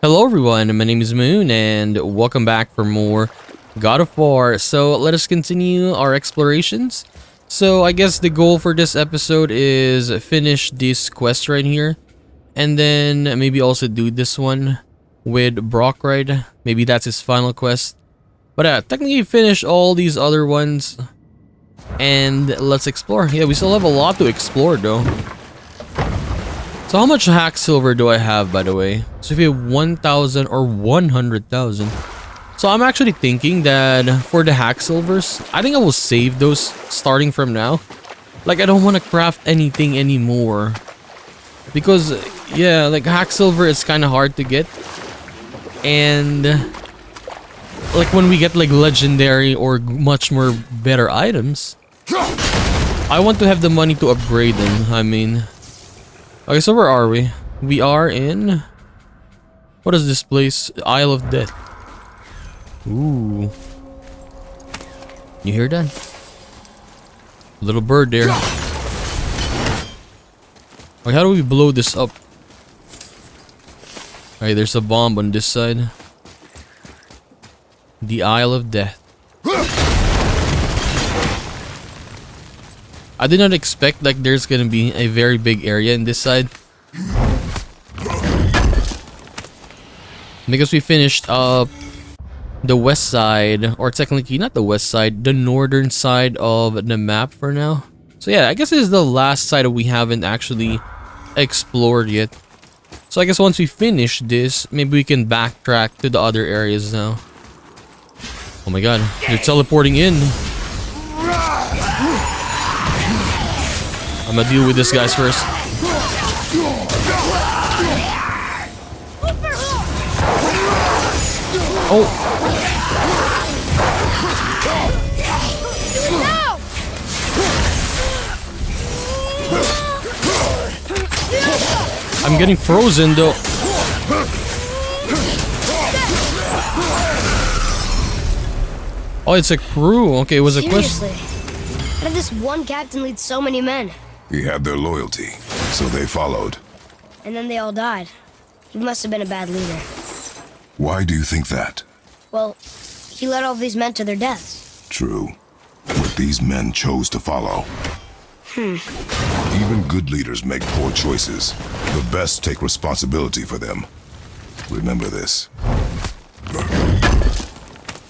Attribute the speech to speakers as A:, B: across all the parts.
A: Hello everyone, my name is Moon and welcome back for more God of War. So let us continue our explorations. So I guess the goal for this episode is finish this quest right here. And then maybe also do this one with Brock, right? Maybe that's his final quest. But technically finish all these other ones. And let's explore. Yeah, we still have a lot to explore though. So how much hack silver do I have, by the way? So if you have 1,000 or 100,000. So I'm actually thinking that for the hack silvers, I think I will save those starting from now. Like I don't want to craft anything anymore. Because yeah, like hack silver is kind of hard to get. And like when we get like legendary or much more better items, I want to have the money to upgrade them, I mean. Okay, so where are we? We are in... What is this place? Isle of Death. Ooh. You hear that? Little bird there. Okay, how do we blow this up? Okay, there's a bomb on this side. The Isle of Death. I did not expect like there's gonna be a very big area in this side. Because we finished up the west side, or technically not the west side, the northern side of the map for now. So yeah, I guess this is the last side that we haven't actually explored yet. So I guess once we finish this, maybe we can backtrack to the other areas now. Oh my god, they're teleporting in. I'm gonna deal with this guys first. Oh! I'm getting frozen though. Oh, it's a crew. Okay, it was a quest.
B: Seriously, how did this one captain lead so many men?
C: He had their loyalty, so they followed.
B: And then they all died. He must have been a bad leader.
C: Why do you think that?
B: Well, he led all these men to their deaths.
C: True. But these men chose to follow. Even good leaders make poor choices. The best take responsibility for them. Remember this.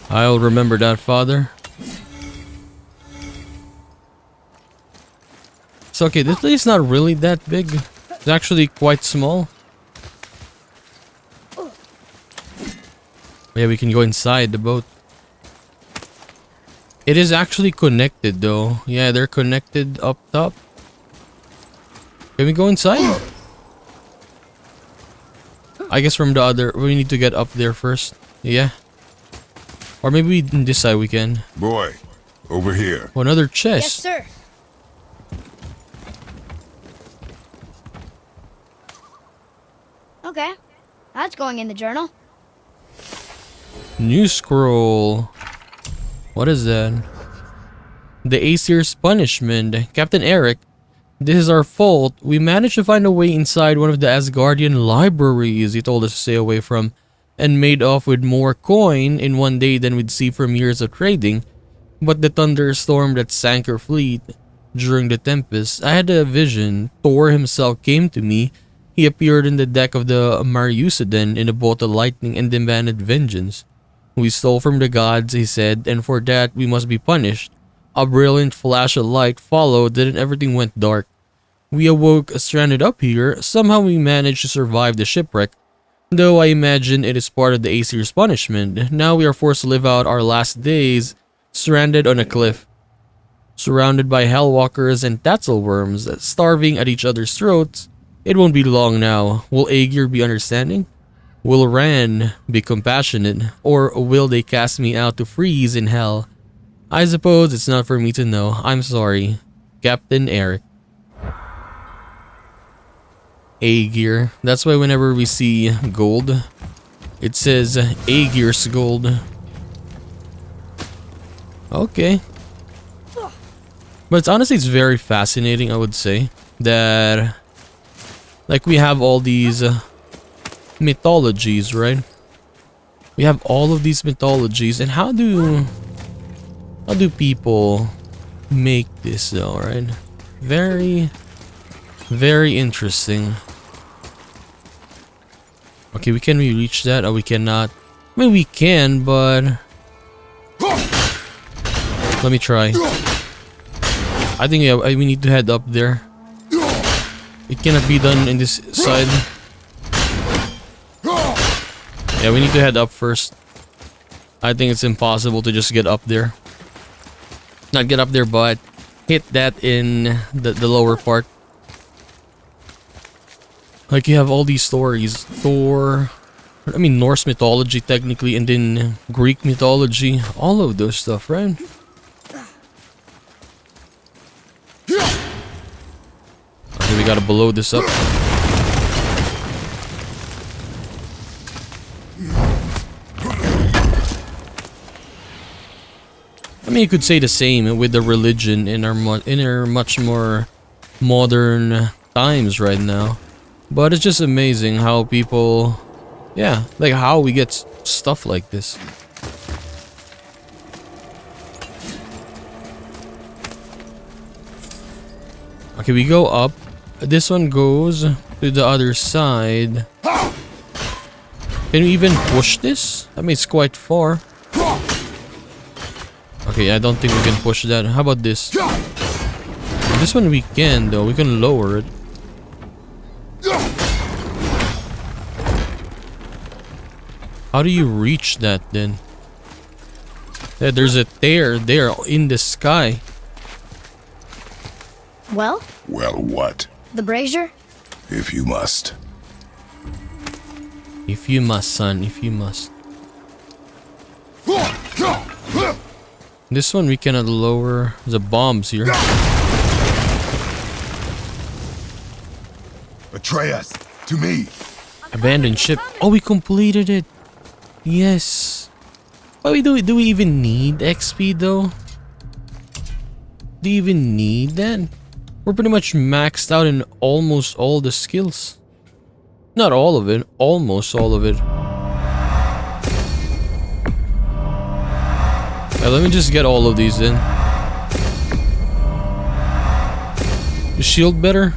A: I'll remember that, father. So okay, this place is not really that big. It's actually quite small. Yeah, we can go inside the boat. It is actually connected though. Yeah, they're connected up top. Can we go inside? I guess from the other, we need to get up there first. Yeah. Or maybe in this side we can.
C: Boy, over here.
A: Oh, another chest.
B: Yes, sir.
D: Okay, that's going in the journal.
A: New scroll. What is that? The Aesir's punishment. Captain Eric, this is our fault. We managed to find a way inside one of the Asgardian libraries he told us to stay away from, and made off with more coin in one day than we'd see from years of trading. But the thunderstorm that sank our fleet during the tempest, I had a vision. Thor himself came to me. He appeared in the deck of the Mariusaden in a bolt of lightning and demanded vengeance. We stole from the gods, he said, and for that we must be punished. A brilliant flash of light followed, then everything went dark. We awoke stranded up here. Somehow we managed to survive the shipwreck, though I imagine it is part of the Aesir's punishment. Now we are forced to live out our last days, stranded on a cliff, surrounded by hellwalkers and tatzelworms, starving at each other's throats. It won't be long now. Will Aegir be understanding? Will Ran be compassionate? Or will they cast me out to freeze in hell? I suppose it's not for me to know. I'm sorry. Captain Eric. Aegir. That's why whenever we see gold, it says Aegir's gold. Okay. But honestly, it's very fascinating, I would say, that like we have all these mythologies, right? We have all of these mythologies, and how do people make this though, right? Very, very interesting. Okay, can we reach that? Oh, we cannot. I mean, we can, but let me try. I think yeah, we need to head up there. It cannot be done in this side. Yeah, we need to head up first. I think it's impossible to just get up there. Not get up there, but hit that in the lower part. Like, you have all these stories. Thor, I mean Norse mythology technically, and then Greek mythology. All of those stuff, right? Okay, we gotta blow this up. I mean, you could say the same with the religion in our much more modern times right now. But it's just amazing how people, yeah, like how we get stuff like this. Okay, we go up. This one goes to the other side. Can we even push this? I mean, it's quite far. Okay, I don't think we can push that. How about this? This one we can, though. We can lower it. How do you reach that then? Yeah, there's a tear there in the sky.
D: Well,
C: Well, what?
D: the brazier?
C: If you must.
A: If you must, son, if you must. This one we cannot lower. The bombs here.
C: Betray us. To me.
A: Abandoned ship. Oh, we completed it. Yes. But do we even need XP though? Do you even need that? We're pretty much maxed out in almost all the skills. Not all of it, almost all of it. Let me just get all of these in. The shield better.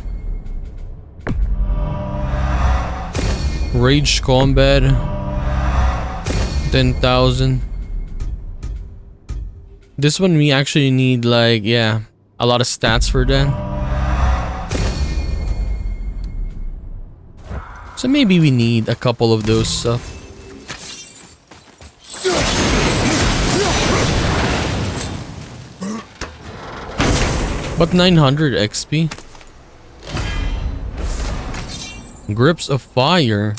A: Rage combat. 10,000. This one we actually need, like, yeah, a lot of stats for that. So maybe we need a couple of those stuff. But 900 XP. Grips of fire.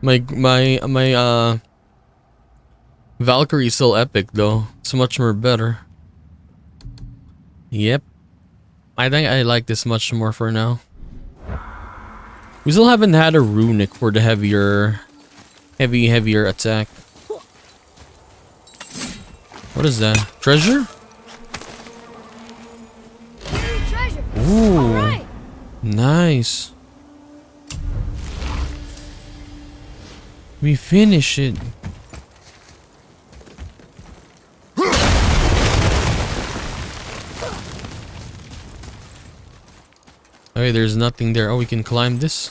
A: My Valkyrie is still epic though. It's much more better. Yep. I think I like this much more for now. We still haven't had a runic for the heavier attack. What is that? Treasure?
D: Treasure.
A: Ooh.
D: All right.
A: Nice. We finish it. Okay, there's nothing there. Oh, we can climb this.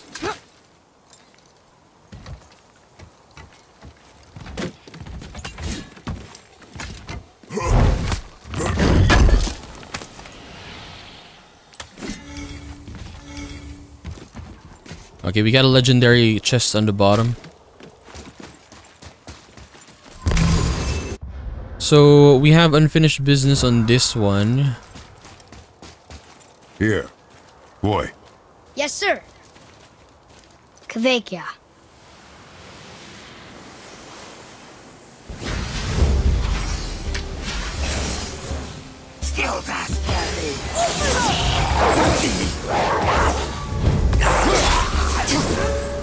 A: Okay, we got a legendary chest on the bottom. So we have unfinished business on this one.
C: Here. Boy.
D: Yes, sir.
B: Kvekia.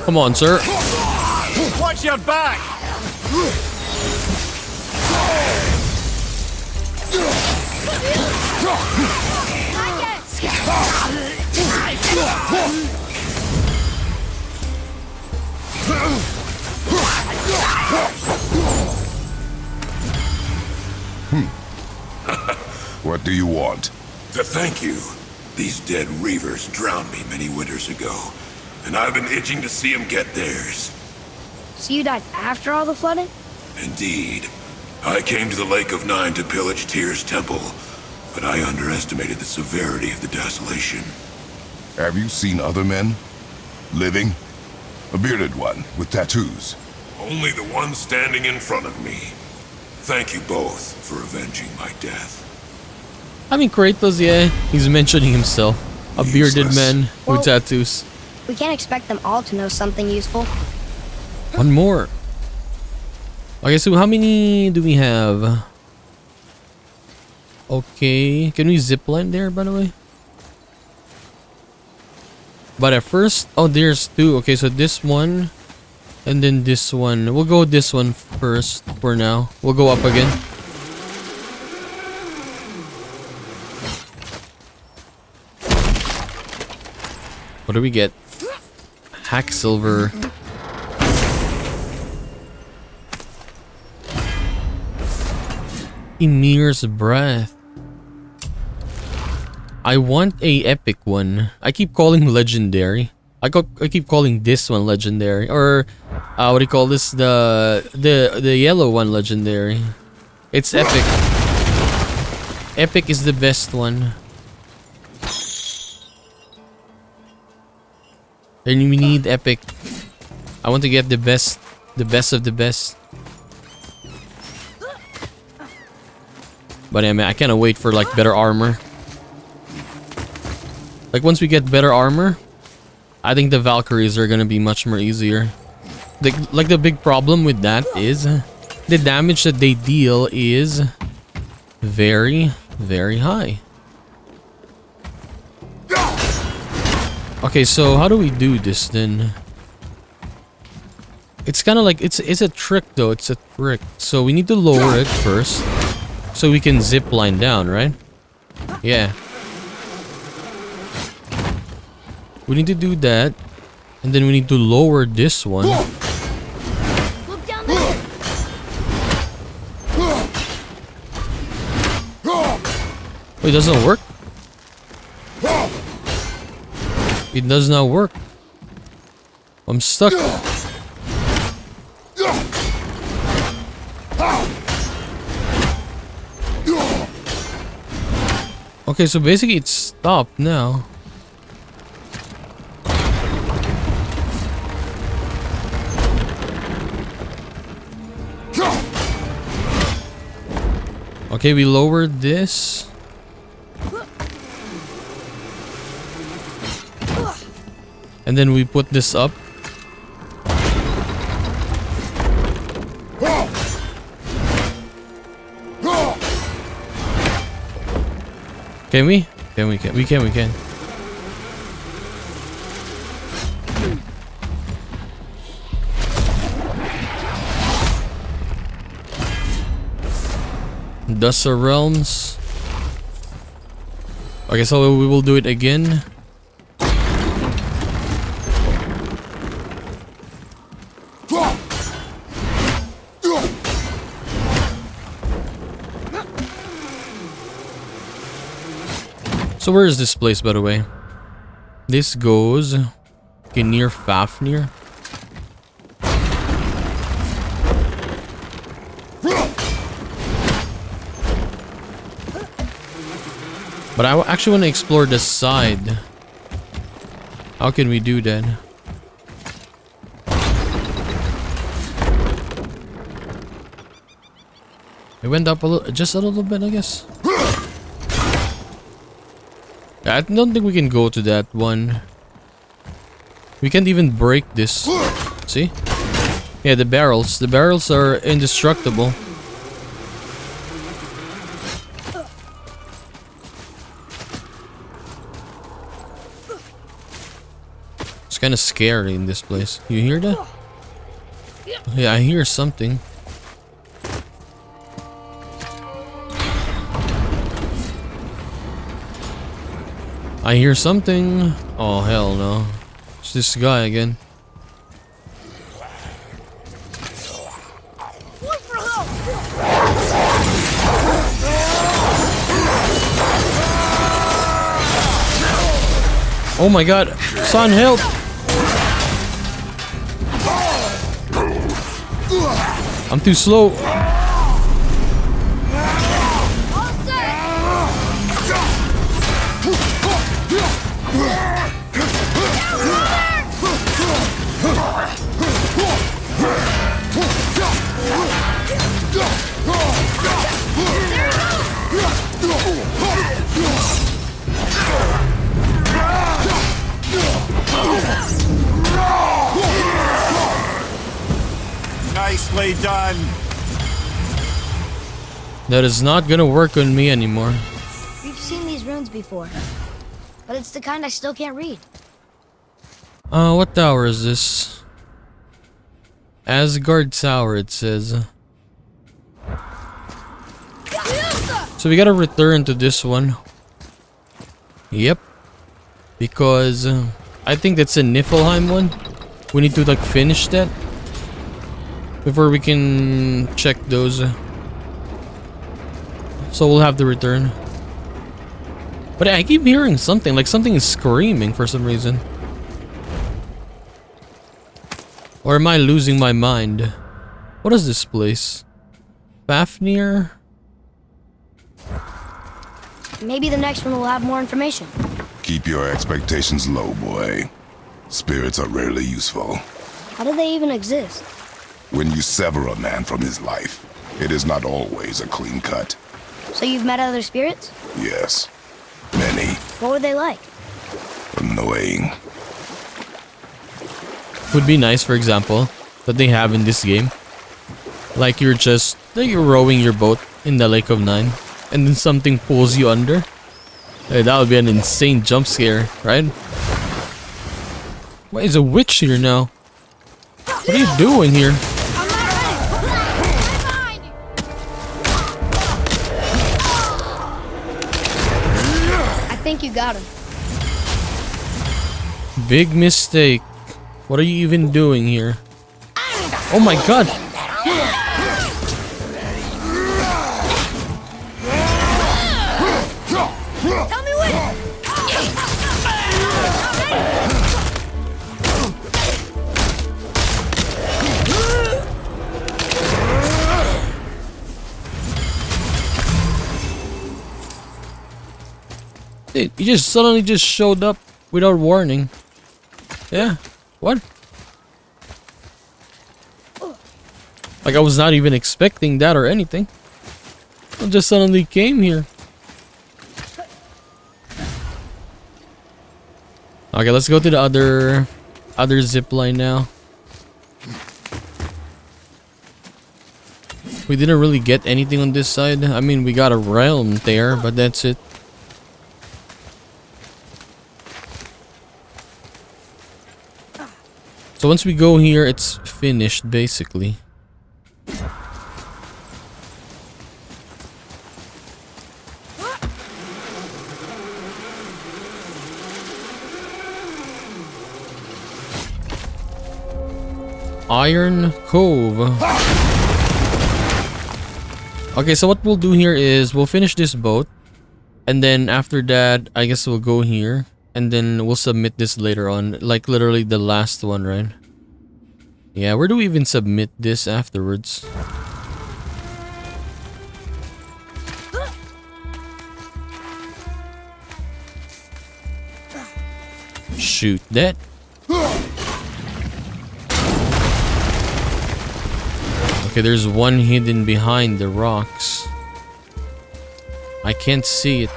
A: Come on, sir.
E: Watch your back!
C: What do you want?
F: To thank you. These dead reavers drowned me many winters ago, and I've been itching to see them get theirs.
B: So you died after all the flooding?
F: Indeed. I came to the Lake of Nine to pillage Tyr's temple, but I underestimated the severity of the desolation.
C: Have you seen other men? Living? A bearded one with tattoos.
F: Only the one standing in front of me. Thank you both for avenging my death.
A: I mean, Kratos, yeah, he's mentioning himself. A bearded
F: Useless.
A: man
B: Well-
A: with tattoos.
B: We can't expect them all to know something useful.
A: One more. Okay, so how many do we have? Okay, can we zipline there, by the way? But at first, oh, there's two. Okay, so this one, and then this one. We'll go this one first for now. We'll go up again. What do we get? Hack silver. Emir's breath. I want a epic one. I keep calling legendary. I keep calling this one legendary, or what do you call this? The yellow one legendary. It's epic. Epic is the best one. And we need epic. I want to get the best of the best. But I mean, I cannot wait for like better armor. Like once we get better armor, I think the Valkyries are gonna be much more easier. Like the big problem with that is the damage that they deal is very, very high. Okay, so how do we do this then? It's kind of like it's a trick though. It's a trick. So we need to lower it first, so we can zip line down, right? Yeah. We need to do that, and then we need to lower this one.
D: Look down there.
A: Wait, it doesn't work? It does not work. I'm stuck. Okay, so basically it's stopped now. Okay, we lowered this. And then we put this up. Can we? We can. Dust of Realms. Okay, so we will do it again. So where is this place, by the way? This goes okay, near Fafnir. But I actually want to explore the side. How can we do that? It went up a little, just a little bit, I guess. I don't think we can go to that one. We can't even break this. See? Yeah, the barrels. The barrels are indestructible. It's kind of scary in this place. You hear that? Yeah, I hear something. I hear something. Oh, hell no. It's this guy again. Oh my god. Son, help! I'm too slow.
D: All set.
E: Nicely done.
A: That is not gonna work on me anymore.
B: We've seen these runes before, but it's the kind I still can't read.
A: What tower is this? Asgard Tower, it says. So we gotta return to this one. Yep. Because I think that's a Niflheim one. We need to like finish that before we can check those. So we'll have to return. But I keep hearing something, like something is screaming for some reason. Or am I losing my mind? What is this place? Fafnir?
B: Maybe the next one will have more information.
C: Keep your expectations low, boy. Spirits are rarely useful.
B: How do they even exist?
C: When you sever a man from his life, it is not always a clean cut.
B: So you've met other spirits?
C: Yes, many.
B: What were they like?
C: Annoying.
A: Would be nice, for example, that they have in this game. Like you're rowing your boat in the Lake of Nine, and then something pulls you under. Hey, that would be an insane jump scare, right? Why is a witch here now? What are you doing here?
B: I think you got him.
A: Big mistake. What are you even doing here? Oh my god!
D: Tell me when.
A: Dude, you just suddenly just showed up without warning. Yeah. What? Like I was not even expecting that or anything. I just suddenly came here. Okay, let's go to the other zip line now. We didn't really get anything on this side. I mean, we got a realm there, but that's it. So once we go here, it's finished, basically. Iron Cove. Okay, so what we'll do here is we'll finish this boat. And then after that, I guess we'll go here. And then we'll submit this later on. Like literally the last one, right? Yeah, where do we even submit this afterwards? Shoot that. Okay, there's one hidden behind the rocks. I can't see it.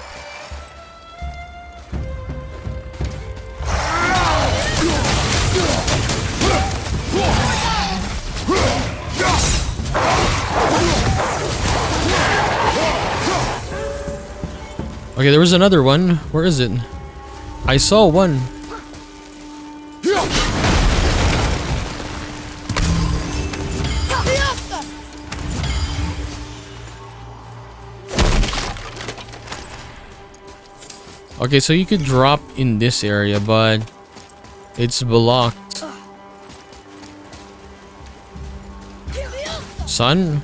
A: Okay, there was another one. Where is it? I saw one. Okay, so you could drop in this area, but it's blocked. Son?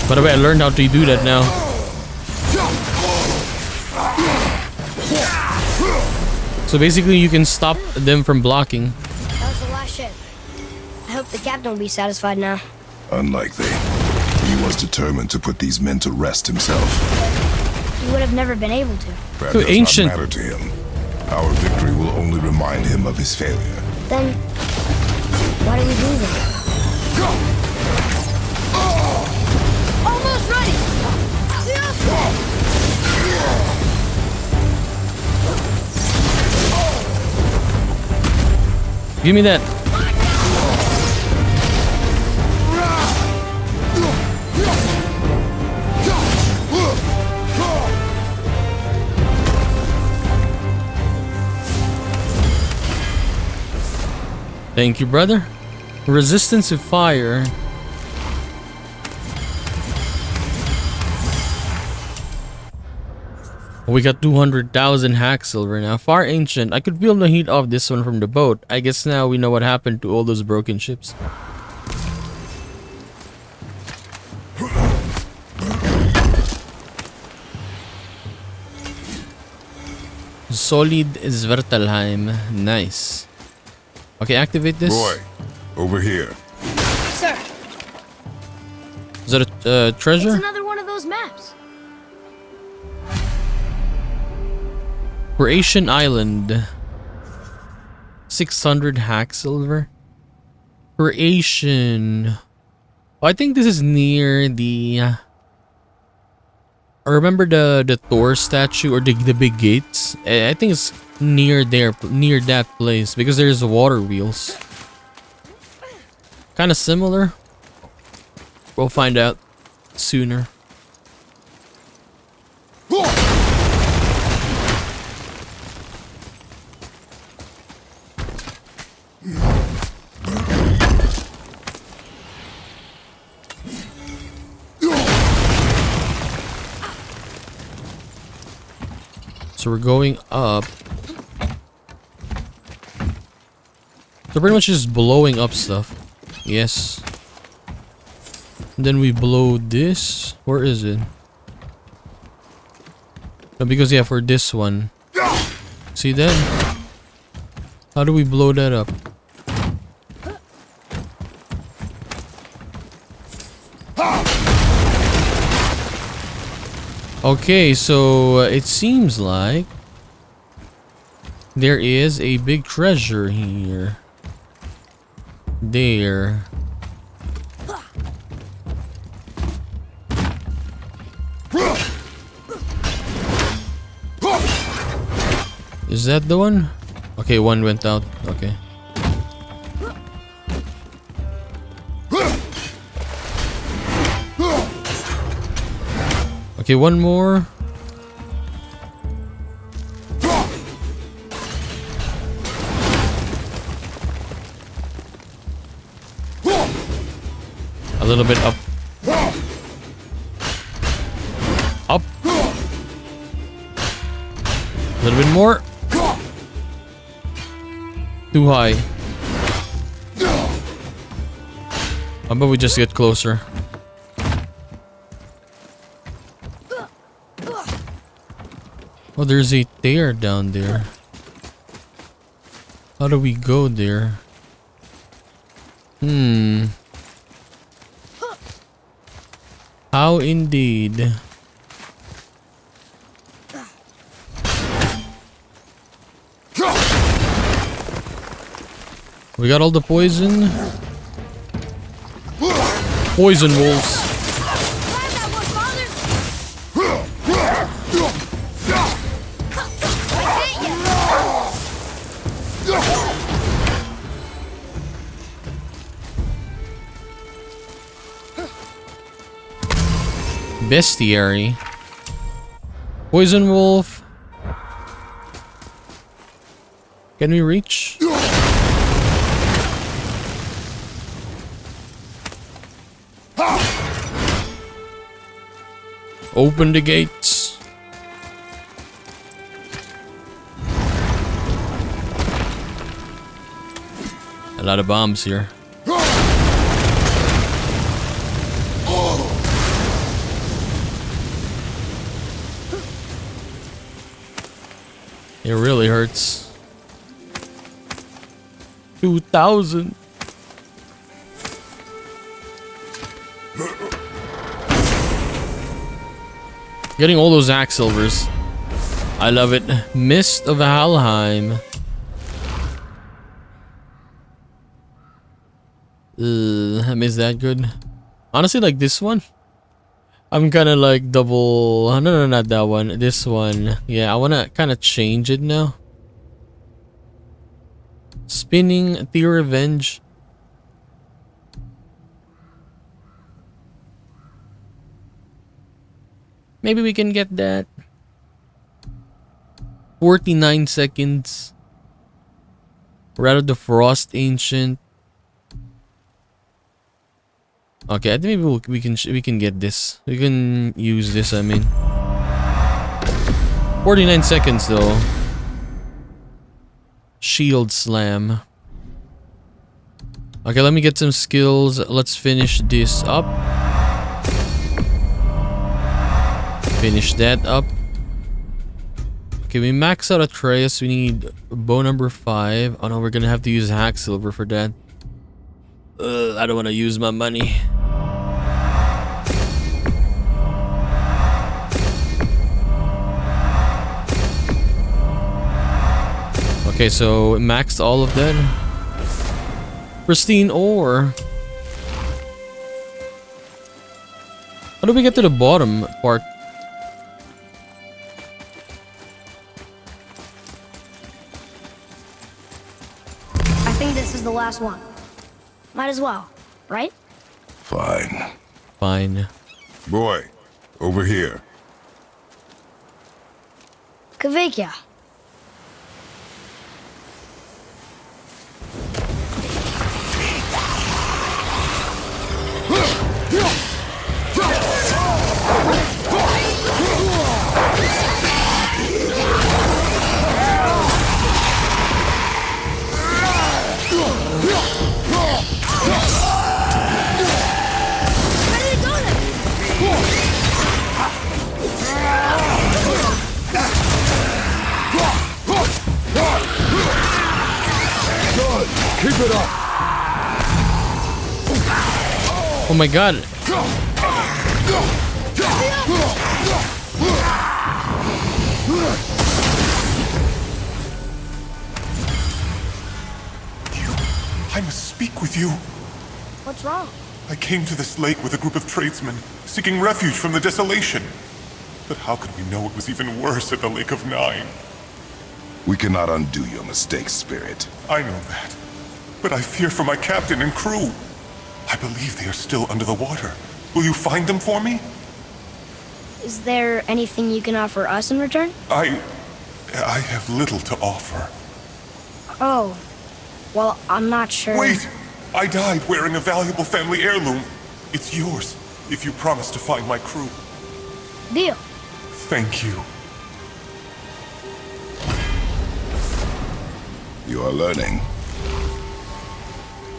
A: By the way, I learned how to do that now. So basically, you can stop them from blocking.
B: That was the last ship. I hope the captain will be satisfied now.
C: Unlikely. He was determined to put these men to rest himself.
B: He would have never been able to.
C: That
A: So
C: does
A: ancient.
C: not matter to him. Our victory will only remind him of his failure.
B: Then, why do we do that?
D: Almost ready.
A: Give me that. Thank you, brother. Resistance to fire. We got 200,000 hack silver now. Far ancient. I could feel the heat of this one from the boat. I guess now we know what happened to all those broken ships. Solid Svartalheim. Nice. Okay, activate this.
C: Roy, over here.
B: Sir,
A: Is that a
B: it's
A: treasure?
B: another one of those maps.
A: Croatian Island. 600 hack silver. Croatian. Oh, I think this is near the. I remember the Thor statue or the big gates. I think it's near there, near that place because there's water wheels. Kind of similar. We'll find out sooner. So we're going up. So pretty much just blowing up stuff. Yes. And then we blow this. Where is it? No, because yeah, for this one. See that? How do we blow that up? Okay, so it seems like there is a big treasure here. There. Is that the one? Okay, one went out. Okay. Okay, one more. A little bit up. Up. A little bit more. Too high. How about we just get closer? Oh, there's a stair down there. How do we go there? How indeed? We got all the poison. Poison wolves.
D: Grab that one, father.
A: Bestiary. Poison wolf. Can we reach? Open the gates. lot of bombs here. It really hurts. 2,000. Getting all those axe silvers. I love it. Mist of Valheim. I miss that good. Honestly, like this one. I'm kind of like double. No, not that one. This one. Yeah, I want to kind of change it now. Spinning the Revenge. Maybe we can get that. 49 seconds. Rather the Frost Ancient. Okay, I think maybe we can get this. We can use this, I mean. 49 seconds though. Shield Slam. Okay, let me get some skills. Let's finish this up. Finish that up. Okay, we max out Atreus. We need bow number 5. Oh no, we're gonna have to use hack silver for that. I don't want to use my money. Okay, so maxed all of that. Pristine ore. How do we get to the bottom part?
B: I think this is the last one. Might as well, right?
C: Fine.
A: Fine.
C: Boy, over here.
B: Kvekia.
C: Keep it up.
A: Oh my god.
E: I must speak with you.
B: What's wrong?
E: I came to this lake with a group of tradesmen, seeking refuge from the desolation. But how could we know it was even worse at the Lake of Nine?
C: We cannot undo your mistakes, Spirit.
E: I know that. But I fear for my captain and crew. I believe they are still under the water. Will you find them for me?
B: Is there anything you can offer us in return?
E: I have little to offer.
B: Oh. Well, I'm not sure.
E: Wait! I died wearing a valuable family heirloom. It's yours, if you promise to find my crew.
B: Deal.
E: Thank you.
C: You are learning.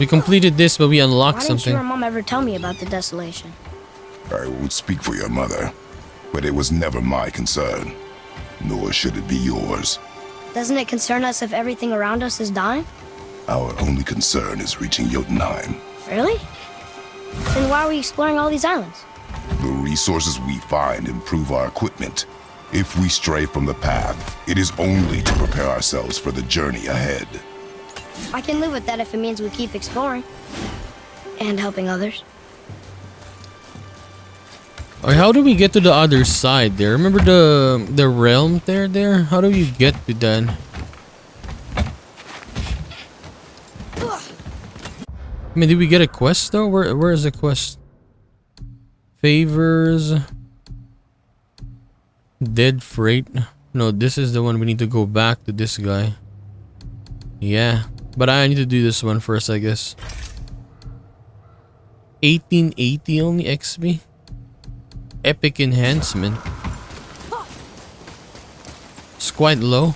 A: We completed this, but we unlocked
B: Why didn't
A: something.
B: your mom ever tell me about the desolation?
C: I would speak for your mother, but it was never my concern. Nor should it be yours.
B: Doesn't it concern us if everything around us is dying?
C: Our only concern is reaching Jotunheim.
B: Really? Then why are we exploring all these islands?
C: The resources we find improve our equipment. If we stray from the path, it is only to prepare ourselves for the journey ahead.
B: I can live with that if it means we keep exploring. And helping others.
A: Alright, how do we get to the other side there? Remember the realm there? How do you get to that? I mean, did we get a quest though? Where is the quest? Favors. Dead freight. No, this is the one we need to go back to this guy. Yeah. But I need to do this one first, I guess. 1880 only XP. Epic enhancement. It's quite low.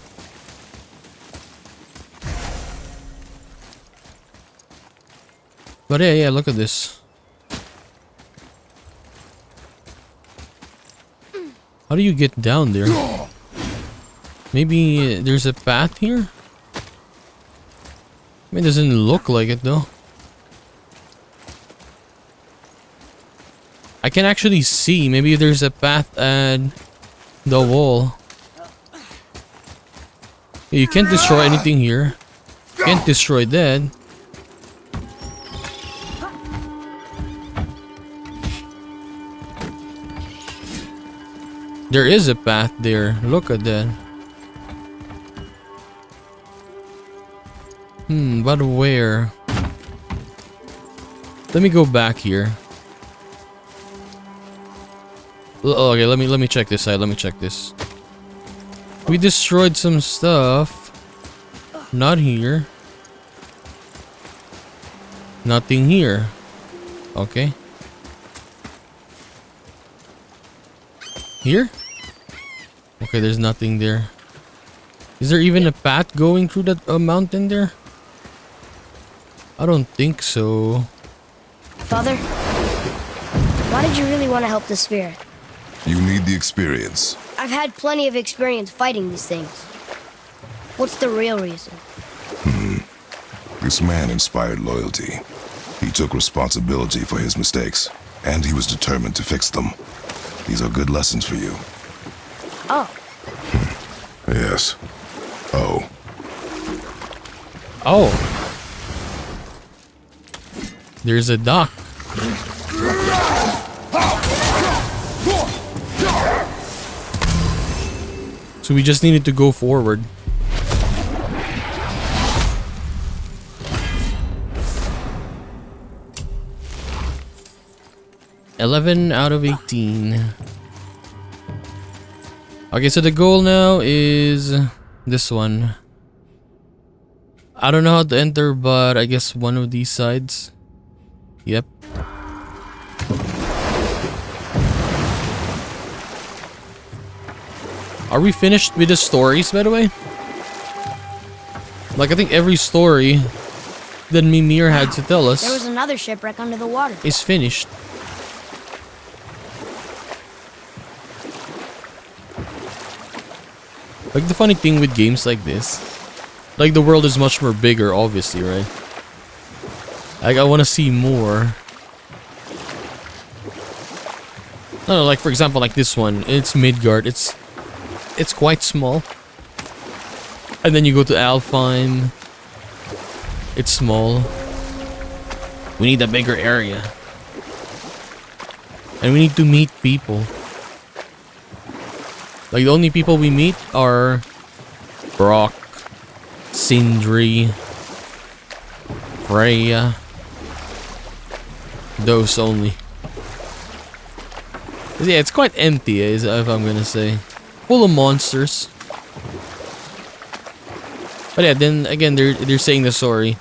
A: But yeah, look at this. How do you get down there? Maybe there's a path here? I mean, it doesn't look like it though. I can actually see. Maybe there's a path at the wall. You can't destroy anything here. Can't destroy that. There is a path there. Look at that. But where? Let me go back here. Okay, let me check this side. Let me check this. We destroyed some stuff. Not here. Nothing here. Okay. Here? Okay, there's nothing there. Is there even a path going through that mountain there? I don't think so.
B: Father, why did you really want to help the spirit?
C: You need the experience.
B: I've had plenty of experience fighting these things. What's the real reason?
C: This man inspired loyalty. He took responsibility for his mistakes, and he was determined to fix them. These are good lessons for you.
B: Oh,
C: Yes. Oh.
A: Oh. There's a dock. So we just needed to go forward. $11 out of 18. Okay, so the goal now is this one. I don't know how to enter, but I guess one of these sides. Yep. Are we finished with the stories, by the way? Like, I think every story that Mimir had to tell us
B: there was another shipwreck under the water.
A: is finished. Like, the funny thing with games like this, like, the world is much more bigger, obviously, right? Like, I want to see more. No, like, for example, like this one, it's Midgard. It's quite small. And then you go to Alfheim. It's small. We need a bigger area. And we need to meet people. Like, the only people we meet are Brock, Sindri, Freya. Those only. Yeah, it's quite empty, if I'm gonna say. Full of monsters. But yeah, then again, they're saying the story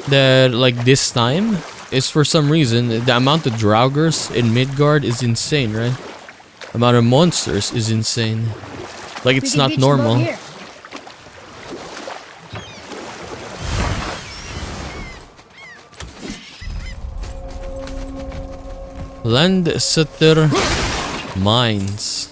A: that, like, this time is, for some reason, the amount of Draugrs in Midgard is insane, right? The amount of monsters is insane. Like, it's not normal. Landsutter Mines.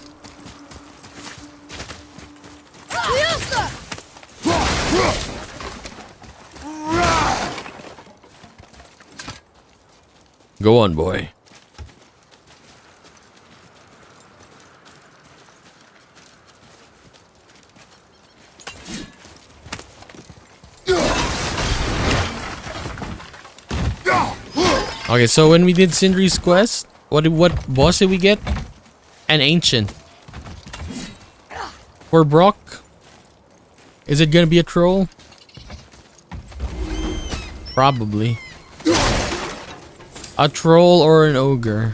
A: Go on, boy. Okay, so when we did Sindri's quest, what boss did we get? An ancient. For Brock? Is it gonna be a troll? Probably. A troll or an ogre?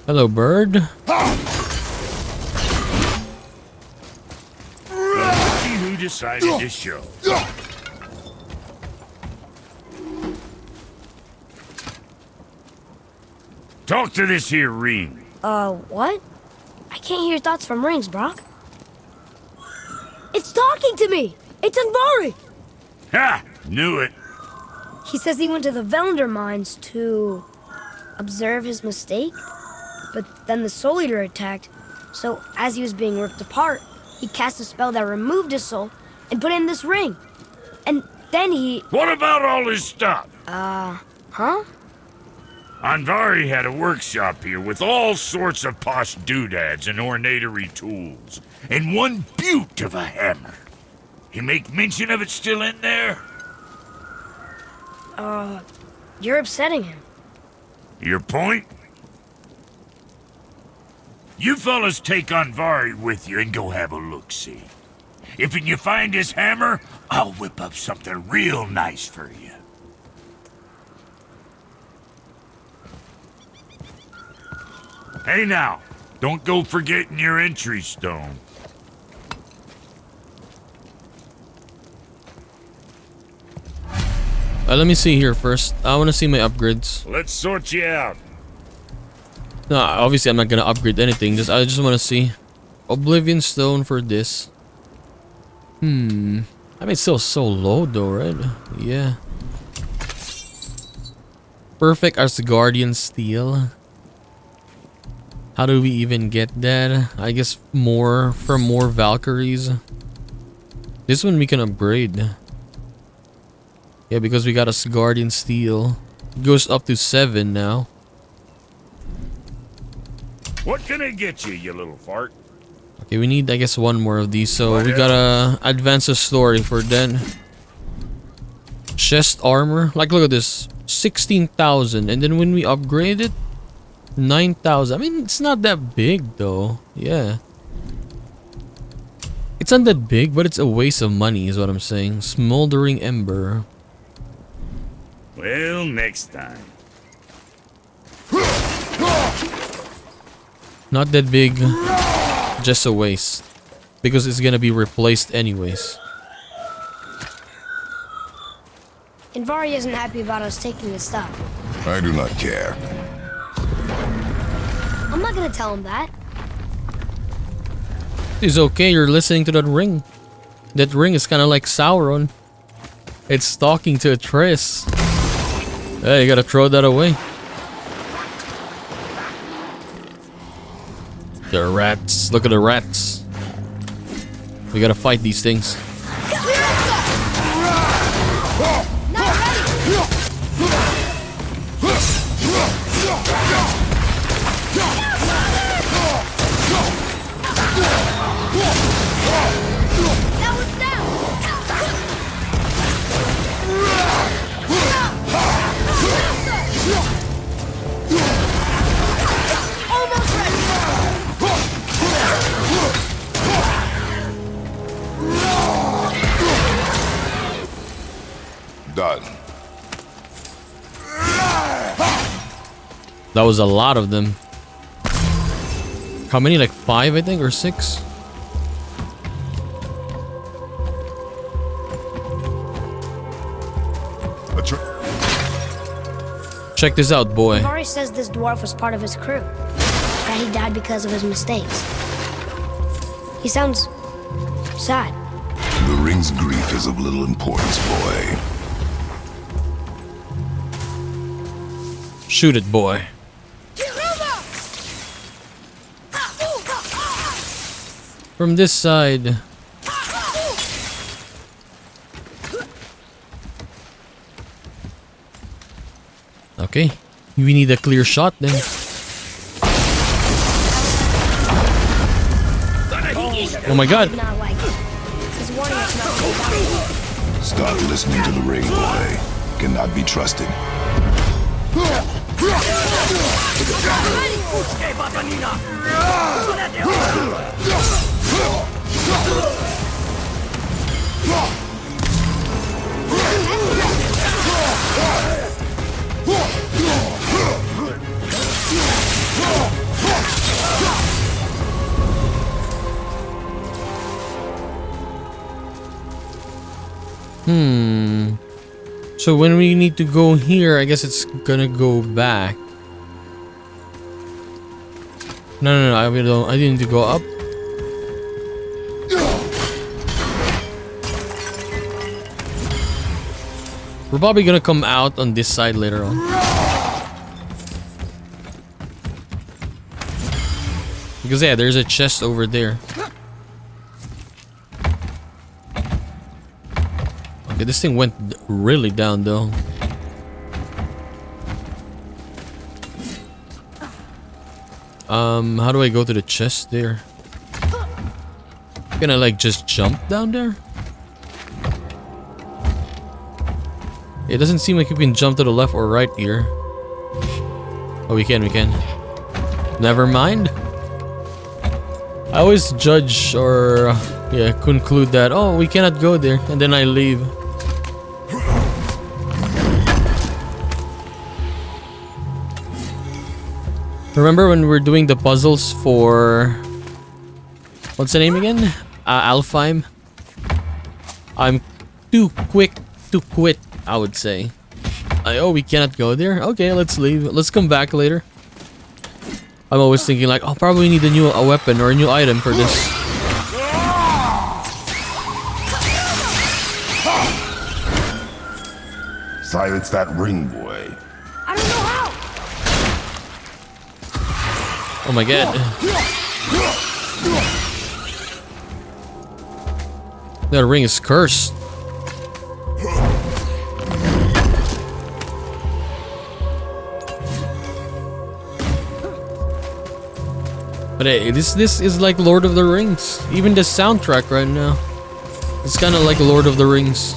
A: Hello, bird.
G: See who decided to show. Talk to this here ring.
B: What? I can't hear thoughts from rings, Brock.
D: It's talking to me! It's ANDVARI!
G: Ha! Knew it.
B: He says he went to the Velander mines to observe his mistake, but then the Soul Eater attacked. So as he was being ripped apart, he cast a spell that removed his soul and put in this ring. And then he...
G: What about all his stuff?
B: Huh?
G: ANDVARI had a workshop here with all sorts of posh doodads and ornatory tools, and one beaut of a hammer. You make mention of it still in there?
B: You're upsetting him.
G: Your point? You fellas take ANDVARI with you and go have a look-see. If you find his hammer, I'll whip up something real nice for you. Hey now, don't go forgetting your entry stone.
A: Let me see here first. I want to see my upgrades.
G: Let's sort you out.
A: No, obviously I'm not gonna upgrade anything. I just want to see. Oblivion Stone for this. I mean, it's still so low though, right? Yeah. Perfect Asgardian Steel. How do we even get that? I guess more Valkyries. This one we can upgrade. Yeah, because we got Asgardian Steel. It goes up to 7 now.
G: What can I get you, you little fart?
A: Okay, we need, I guess, one more of these. So we gotta advance the story for then. Chest armor. Like, look at this. 16,000. And then when we upgrade it, 9,000. I mean, it's not that big, though. Yeah. It's not that big, but it's a waste of money, is what I'm saying. Smoldering Ember.
G: Well, next time.
A: Not that big. Just a waste. Because it's gonna be replaced anyways.
B: ANDVARI isn't happy about us taking his stuff.
C: I do not care.
B: I'm not gonna tell him that.
A: It's okay, you're listening to that ring. That ring is kind of like Sauron. It's talking to Atreus. Hey, you gotta throw that away. The rats. Look at the rats. We gotta fight these things.
C: Done.
A: That was a lot of them. How many? Like 5, I think, or 6? Check this out, boy.
B: ANDVARI says this dwarf was part of his crew. That he died because of his mistakes. He sounds sad.
C: The ring's grief is of little importance, boy.
A: Shoot it, boy. From this side. Okay. We need a clear shot then. Oh my god.
B: Not like it. He's warning us not to go down.
C: Stop listening to the ring, boy. Cannot be trusted.
A: So when we need to go here, I guess it's gonna go back. No, I didn't need to go up. We're probably gonna come out on this side later on. Because yeah, there's a chest over there. Okay, this thing went really down though. How do I go to the chest there? Can I like just jump down there? It doesn't seem like you can jump to the left or right here. Oh, we can. Never mind. I always judge or conclude that, oh, we cannot go there, and then I leave. Remember when we were doing the puzzles for... What's the name again? Alfheim? I'm too quick to quit, I would say. Oh, we cannot go there? Okay, let's leave. Let's come back later. I'm always thinking like, I'll probably need a weapon or a new item for this.
C: Silence that ring, boy.
D: I don't know how.
A: Oh my god. That ring is cursed. But hey, this is like Lord of the Rings. Even the soundtrack right now, it's kind of like Lord of the Rings.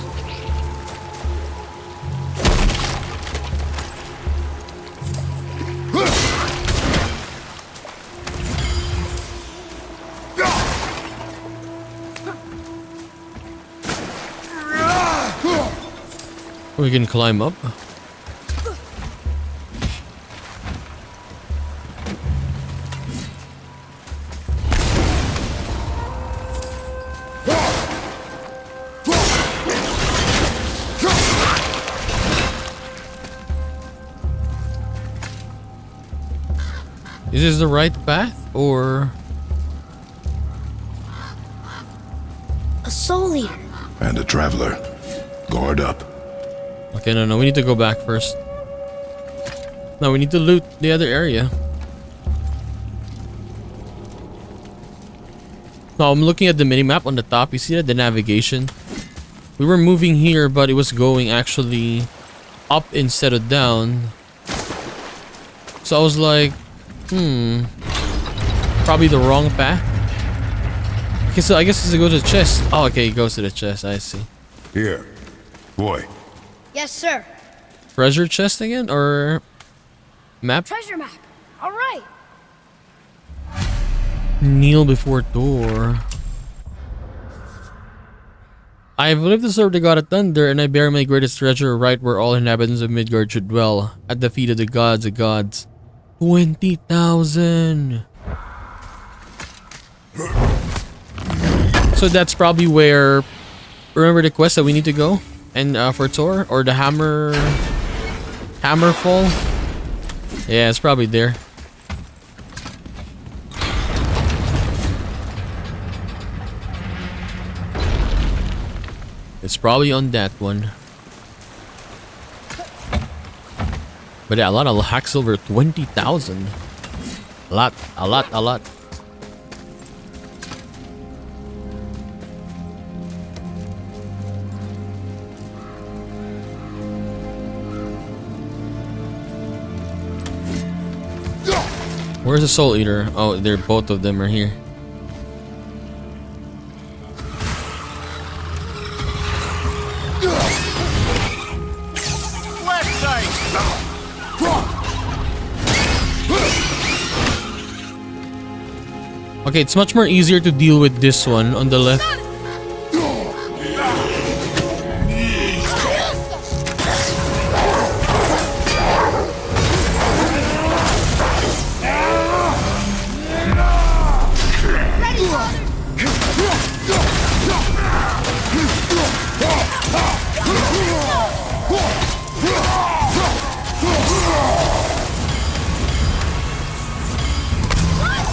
A: We can climb up. Is this the right path or
B: A soul eater.
C: And a traveler. Guard up.
A: okay? No, we need to go back first. No, we need to loot the other area. No, I'm looking at the minimap on the top. You see that? The navigation. We were moving here, but it was going actually up instead of down. So I was like, probably the wrong path. Okay, so I guess it's to go to the chest. Oh, okay, it goes to the chest. I see.
C: Here. Boy.
B: Yes, sir.
A: Treasure chest again? Or map?
D: Treasure map. All right.
A: Kneel before door. I have lived to serve the god of thunder, and I bear my greatest treasure right where all inhabitants of Midgard should dwell, at the feet of the gods of gods. 20,000. So that's probably where. Remember the quest that we need to go, and for Thor or the hammer fall. Yeah, it's probably there. It's probably on that one. But yeah, a lot of hack silver, 20,000. A lot. Where's the soul eater? Oh, they're both of them are here. Okay, it's much more easier to deal with this one on the left.
D: Watch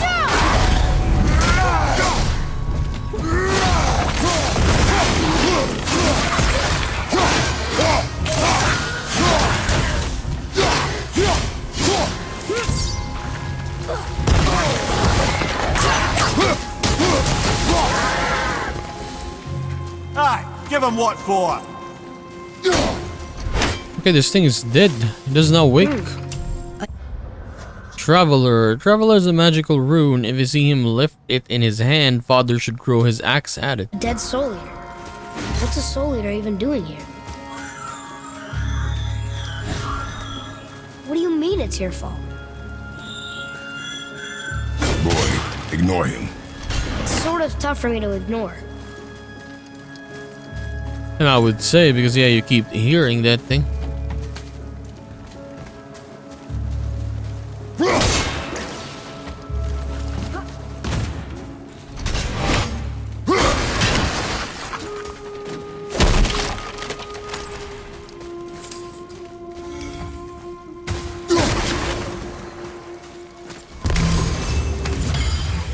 H: give him what for?
A: Okay, this thing is dead. It does not wake. Traveler. Traveler is a magical rune. If you see him lift it in his hand, Father should throw his axe at it.
B: A dead soul eater. What's a soul eater even doing here? What do you mean it's your fault?
C: Boy, ignore him.
B: It's sort of tough for me to ignore.
A: And I would say, because yeah, you keep hearing that thing.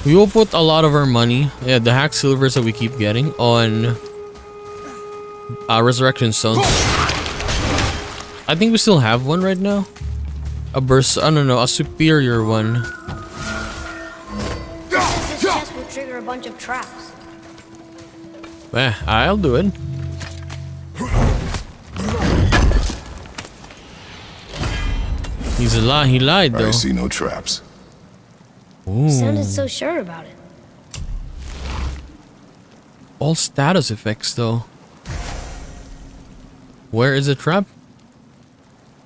A: We will put a lot of our money, yeah, the hack silvers that we keep getting, on resurrection stones. I think we still have one right now. A burst, I don't know, a superior one.
B: This chest will trigger a bunch of traps.
A: I'll do it. He lied though.
C: I see no traps.
B: You sounded so sure about it.
A: All status effects though. Where is the trap?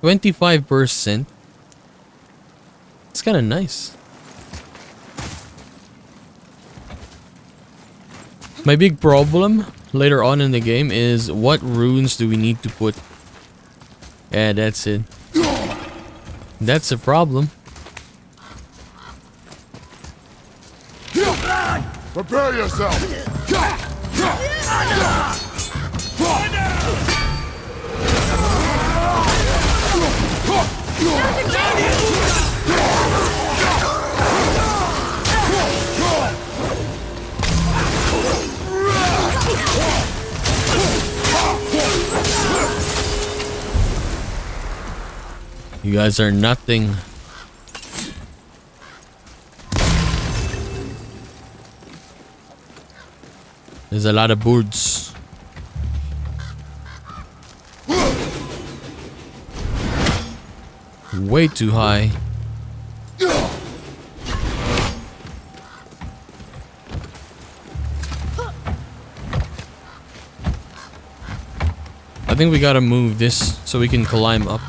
A: 25%. It's kind of nice. My big problem later on in the game is what runes do we need to put? Yeah, that's it. That's a problem.
C: Prepare yourself!
A: You guys are nothing. There's a lot of birds. Way too high. I think we gotta move this so we can climb up.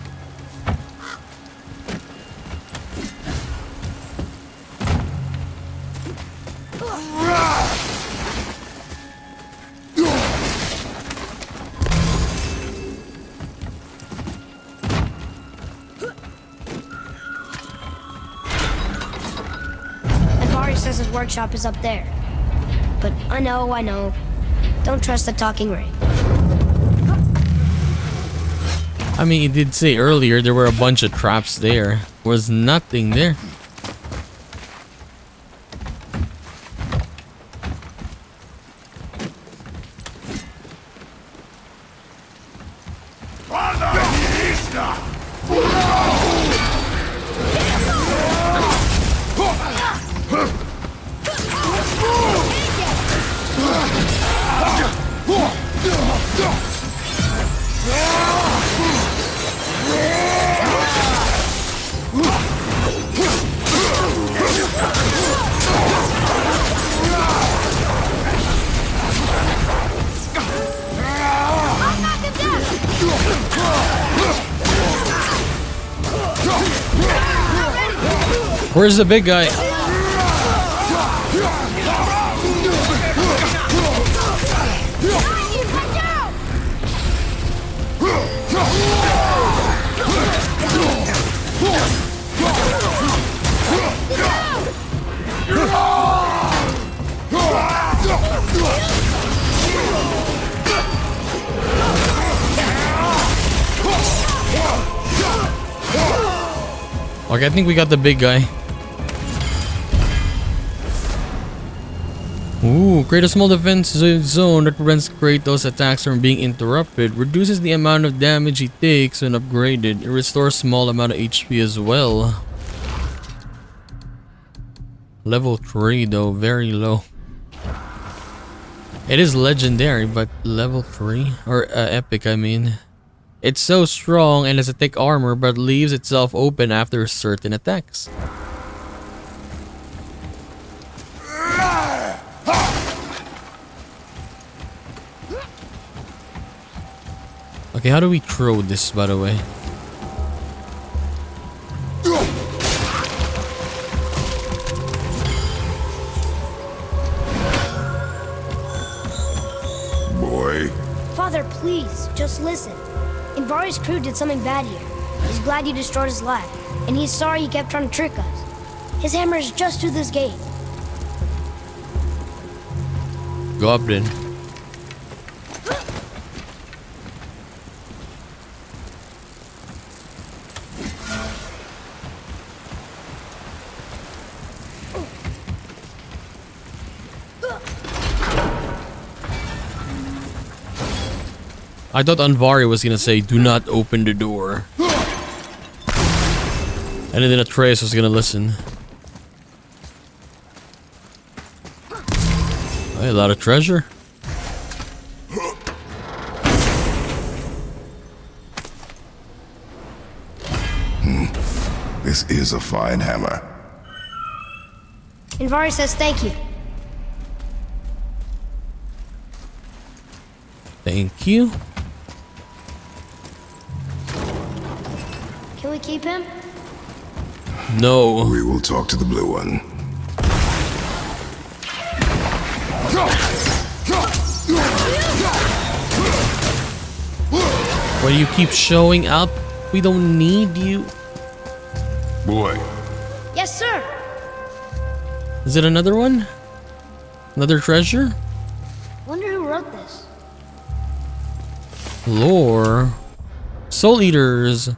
B: Says his workshop is up there. But I know. Don't trust the talking ring.
A: I mean, he did say earlier there were a bunch of traps there. There was nothing there. Where's the big guy? Okay, I think we got the big guy. Ooh, create a small defense zone that prevents Kratos' attacks from being interrupted. Reduces the amount of damage he takes when upgraded. It restores small amount of HP as well. Level 3 though, very low. It is legendary, but level 3? Or epic, I mean. It's so strong and has a thick armor, but leaves itself open after certain attacks. Okay, how do we throw this, by the way?
C: Boy,
B: Father, please, just listen. Andvari's crew did something bad here. He's glad you destroyed his lab, and he's sorry he kept trying to trick us. His hammer is just through this gate.
A: Goblin. I thought Andvari was gonna say, "Do not open the door," and then Atreus was gonna listen. Hey, a lot of treasure.
C: this is a fine hammer.
B: Andvari says thank you.
A: Thank you.
B: Can we keep him?
A: No.
C: We will talk to the blue one.
A: Why do you keep showing up? We don't need you.
C: Boy,
B: Yes, sir.
A: Is it another one? Another treasure?
B: Wonder who wrote this.
A: Lore. Soul Eaters.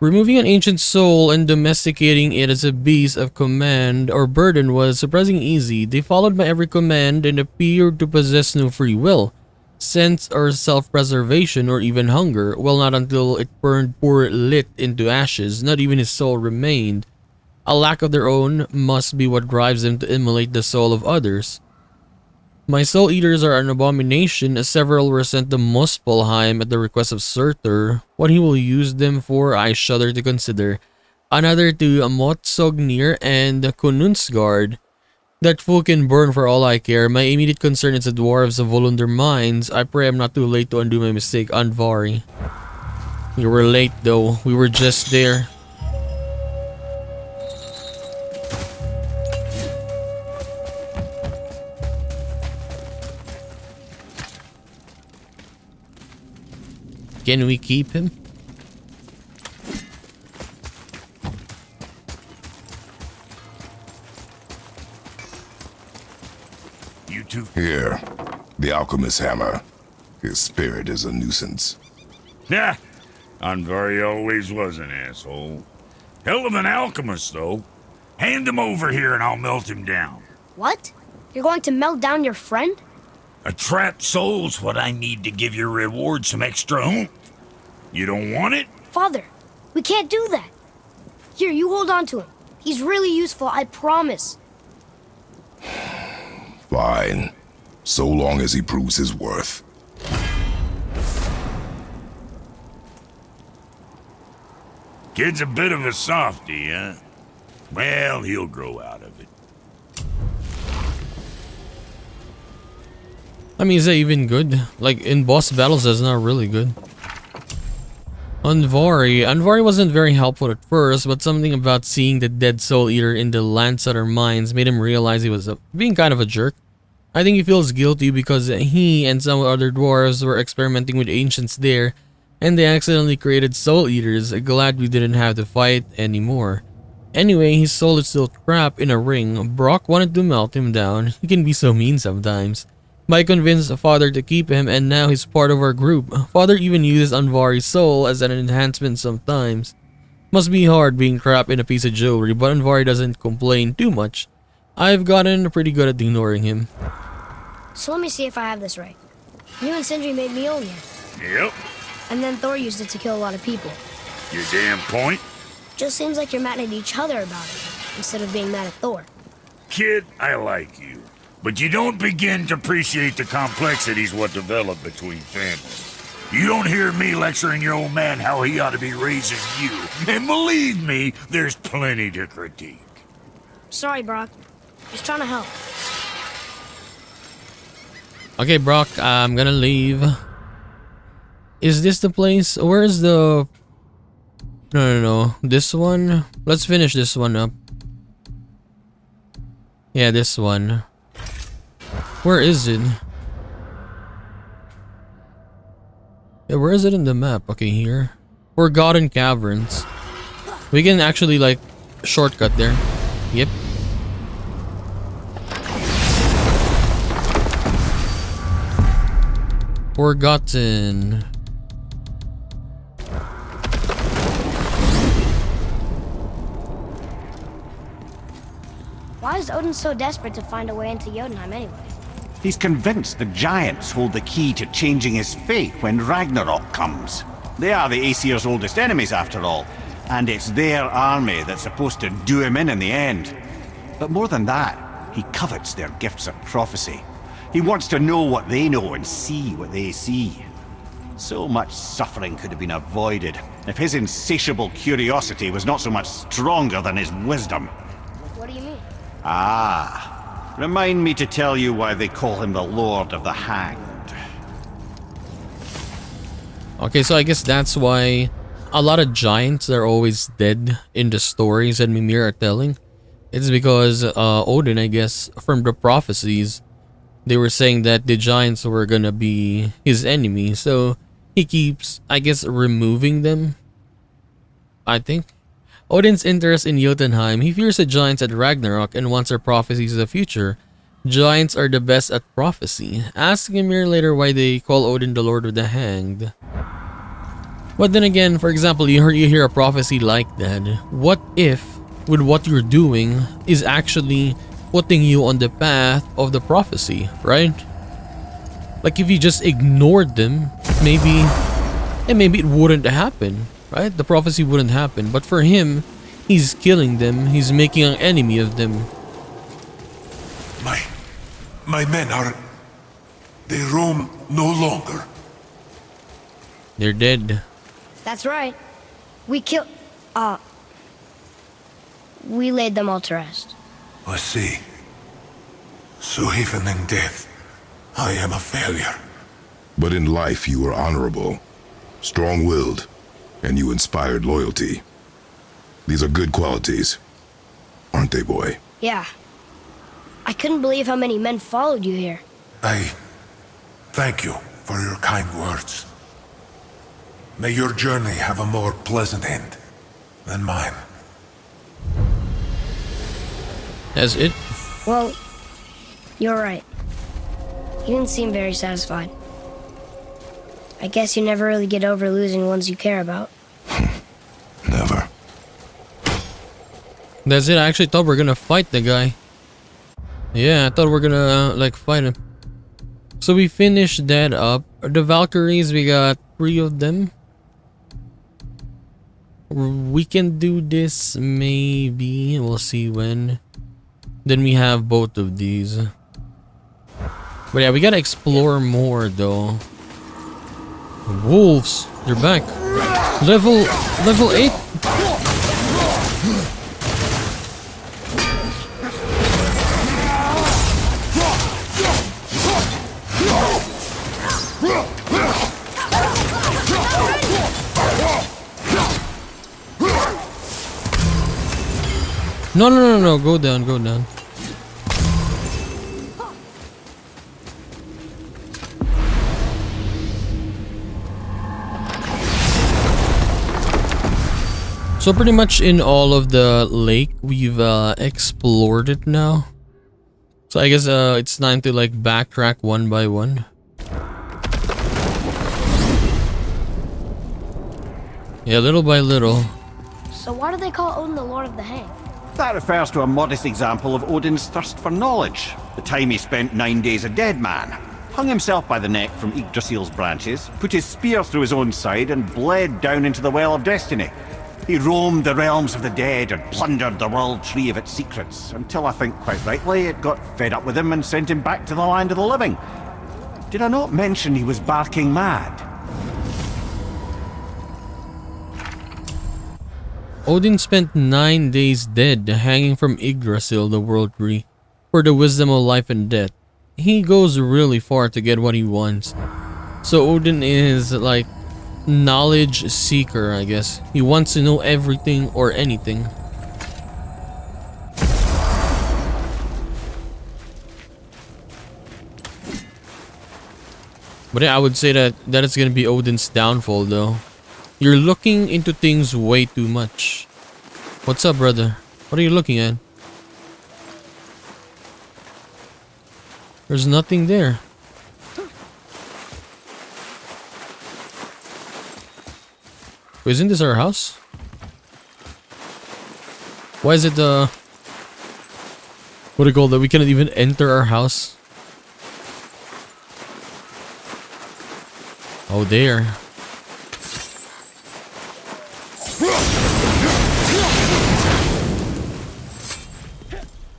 A: Removing an ancient soul and domesticating it as a beast of command or burden was surprisingly easy. They followed my every command and appeared to possess no free will, sense or self-preservation or even hunger. Well, not until it burned poor Lit into ashes. Not even his soul remained. A lack of their own must be what drives them to immolate the soul of others. My soul eaters are an abomination, as several were sent to Muspelheim at the request of Surtur. What he will use them for, I shudder to consider. Another to Motsognir and Konunsgard. That fool can burn for all I care. My immediate concern is the dwarves of Volunder Mines. I pray I'm not too late to undo my mistake, Andvari. We were late though, we were just there. Can we keep him?
G: You two.
C: here. The alchemist's hammer. His spirit is a nuisance.
G: Yeah, Andvari always was an asshole. Hell of an alchemist, though. Hand him over here and I'll melt him down.
B: What? You're going to melt down your friend?
G: A trapped soul's what I need to give your reward some extra oomph. You don't want it?
B: Father, we can't do that. Here, you hold on to him. He's really useful, I promise.
C: Fine. So long as he proves his worth.
G: Kid's a bit of a softie, huh? Well, he'll grow out of it.
A: I mean, is that even good? Like, in boss battles, that's not really good. Andvari wasn't very helpful at first, but something about seeing the dead soul eater in the Landsetter mines made him realize he was being kind of a jerk. I think he feels guilty because he and some other dwarves were experimenting with ancients there, and they accidentally created soul eaters. Glad we didn't have to fight anymore. Anyway, his soul is still trapped in a ring. Brock wanted to melt him down. He can be so mean sometimes. I convinced Father to keep him, and now he's part of our group. Father even uses Andvari's soul as an enhancement sometimes. Must be hard being trapped in a piece of jewelry, but Andvari doesn't complain too much. I've gotten pretty good at ignoring him.
B: So let me see if I have this right. You and Sindri made Mjolnir,
G: Yep,
B: and then Thor used it to kill a lot of people.
G: your damn point.
B: Just seems like you're mad at each other about it, instead of being mad at Thor.
G: Kid, I like you. But you don't begin to appreciate the complexities what develop between families. You don't hear me lecturing your old man how he ought to be raising you. And believe me, there's plenty to critique.
B: Sorry, Brock. Just trying to help.
A: Okay, Brock, I'm gonna leave. Is this the place? Where is the... No. This one? Let's finish this one up. Yeah, this one. Where is it? Yeah, where is it in the map? Okay, here. Forgotten Caverns. We can actually, like, shortcut there. Yep. Forgotten.
B: Why is Odin so desperate to find a way into Jotunheim anyway?
H: He's convinced the giants hold the key to changing his fate when Ragnarok comes. They are the Aesir's oldest enemies, after all, and it's their army that's supposed to do him in the end. But more than that, he covets their gifts of prophecy. He wants to know what they know and see what they see. So much suffering could have been avoided if his insatiable curiosity was not so much stronger than his wisdom.
B: What do you mean?
H: Ah, remind me to tell you why they call him the Lord of the Hanged.
A: Okay, so I guess that's why a lot of giants are always dead in the stories that Mimir are telling. It's because Odin, I guess, from the prophecies, they were saying that the giants were gonna be his enemy. So he keeps, I guess, removing them. I think. Odin's interest in Jotunheim, he fears the giants at Ragnarok and wants their prophecies of the future. Giants are the best at prophecy. Ask Ymir later why they call Odin the Lord of the Hanged. But then again, for example, you hear a prophecy like that. What if, with what you're doing, is actually putting you on the path of the prophecy, right? Like if you just ignored them, maybe it wouldn't happen, right? The prophecy wouldn't happen. But for him, he's killing them. He's making an enemy of them.
F: My men are... They roam no longer.
A: They're dead.
B: That's right. We laid them all to rest.
F: I see. So even in death, I am a failure.
C: But in life you were honorable, strong-willed, and you inspired loyalty. These are good qualities, aren't they, boy?
B: Yeah. I couldn't believe how many men followed you here.
F: I thank you for your kind words. May your journey have a more pleasant end than mine.
A: That's it.
B: Well, you're right. You didn't seem very satisfied. I guess you never really get over losing ones you care about.
C: Never.
A: That's it. I actually thought we were gonna fight the guy. Yeah, I thought we were gonna like fight him. So we finished that up. The Valkyries, we got 3 of them. We can do this maybe. We'll see when. Then we have both of these. But yeah, we gotta explore more though. Wolves, they're back. Level 8. No, go down. So pretty much in all of the lake, we've explored it now. So I guess it's time to like backtrack one by one. Yeah, little by little.
B: So why do they call Odin the Lord of the Hanged?
H: That refers to a modest example of Odin's thirst for knowledge. The time he spent 9 days a dead man. Hung himself by the neck from Yggdrasil's branches, put his spear through his own side and bled down into the Well of Destiny. He roamed the realms of the dead and plundered the world tree of its secrets, until I think quite rightly it got fed up with him and sent him back to the land of the living. Did I not mention he was barking mad?
A: Odin spent 9 days dead, hanging from Yggdrasil, the world tree, for the wisdom of life and death. He goes really far to get what he wants. So Odin is like knowledge seeker, I guess. He wants to know everything or anything. But yeah, I would say that is gonna be Odin's downfall, though. You're looking into things way too much. What's up, brother? What are you looking at? There's nothing there. Wait, isn't this our house? Why is it what do you call that? We cannot even enter our house. Oh, there.